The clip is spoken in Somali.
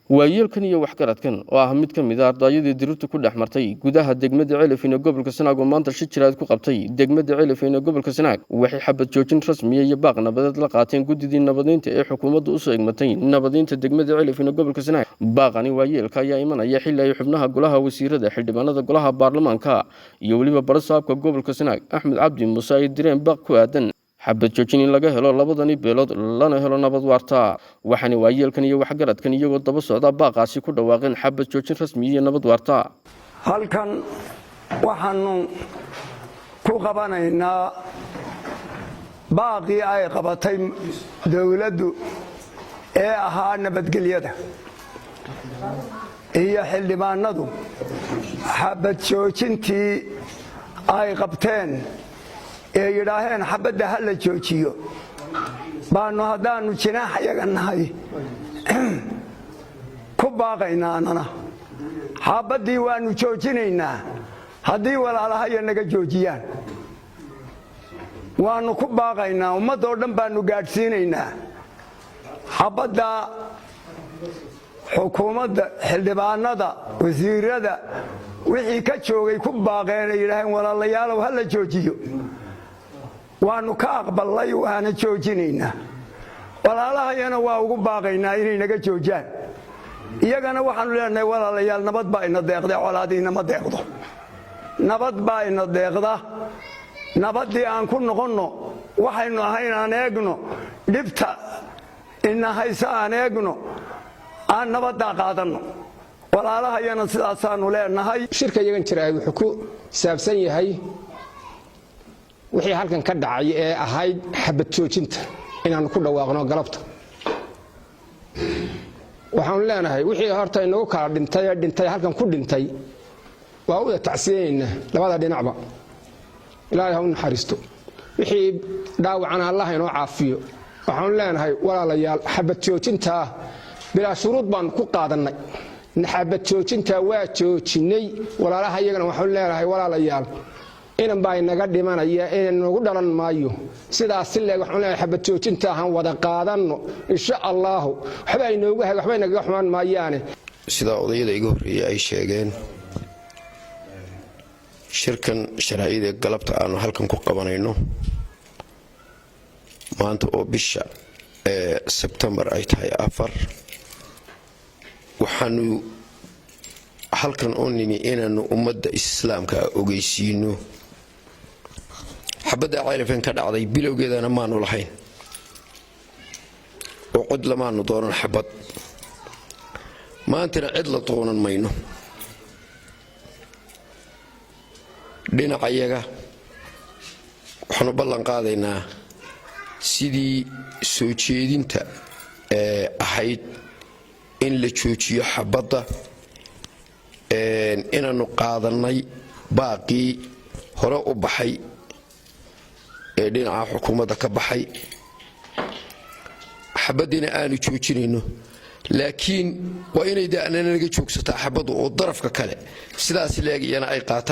waayeelkan iyo waxgaradkan oo ah mid ka mid ah ardayadii dirirtu ku dhex martay gudaha degmada Celif ee gobolka Sanaag oo maanta shir jiraad ku qabtay degmada Celif ee gobolka Sanaag waxay xabad joojin rasmi ah iyo baaq nabadeed la qaateen gudidii nabadeynta ee xukuumaddu u soo egmatay nabadeynta degmada Celif ee gobolka Sanaag baaqani waayeelka ayaa imanaya xilli ay xubnaha golaha wasiirada xildhibaanada golaha baarlamaanka iyo waliba barasaabka gobolka Sanaag Axmed Cabdi Muuse ay direen baaq ku aadan xabad joojin in laga helo labadani beelood lana helo nabad waarta waxaana waayeelkan iyo waxgaradkan iyagoo daba socda baaqaasi ku dhawaaqeen xabad joojin rasmi iyo nabad waarta halkan waxaanu ku qabanaynaa baaqii ay qabatay dawladdu ee ahaa nabadgelyada iyo xildhibaanadu xabad joojintii ay qabteen ee yiraahdeen xabadda hal la joojiyo baanu haddaanu jinaax iyaga nahay ku baaqaynaanana xabaddii waanu joojinaynaa haddii walaalahaya naga joojiyaan waanu ku baaqaynaa ummadoo dhan baanu gaadhsiinaynaa xabadda xukuumadda xildhibaanada wasiirada wixii ka joogay ku baaqeen ay yidhaaheen walaalayaalow ha la joojiyo waanu ka aqbalnay waana joojinaynaa walaalahayana waa ugu baaqaynaa inay naga joojaan iyagana waxaanu leenahay walaalayaal nabad baa ina deeqda colaadiina ma deeqdo nabad baa ina deeqda nabaddii aan ku noqonno waxaynu ahayn aan eegno dhibta ina haysa aan eegno aan nabaddaa qaadanno walaalahayana sidaasaanu leenahay shirka iyagan jira wuxuu ku saabsan yahay wixii halkan ka dhacay ee ahayd xabad joojinta inaan ku dhawaaqno galabta waxaan leenahay wixii horta inagu kala dhintay halkan ku dhintay waa u tacsiyeynaa labada dhinacba ilaahay ha u naxariisto wixii dhaawacana Allah inoo caafiyo waxaan leenahay walaalayaal xabad joojinta bilaa shuruud baan ku qaadanay xabad joojinta waa joojinay walaalaha iyagana waxaan leenahay walaalayaal inan baa inaga dhimanaya inaan nagu dhalan maayo sidaas leeg waxaan leeyahay xabad joojinta aan wada qaadanno insha Allah waxba inoogu hay waxba inaga xumaan maayaane sida odayada iga horeeyay ay sheegeen shirkan sharaa'ida galabta aanu halkan ku qabanayno maanta oo bisha September ay tahay 4 waxaanu halkan oo nini inaanu ummadda islaamka ogeysiino xabadda Celifin ka dhacday bilowgeedana maanu lahayn oo cid lamaanu dooran xabad maantana cid la doonan mayno dhinaca iyaga waxaanu ballan qaadaynaa sidii soo jeedinta ahayd in la joojiyo xabadda inaanu qaadanay baaqii hore u baxay ee dhinaca xukuumadda ka baxay xabadina aanu joojinayno laakiin waa inay daanana naga joogsataa xabaddu oo darafka kale sidaas leegayana ay qaataan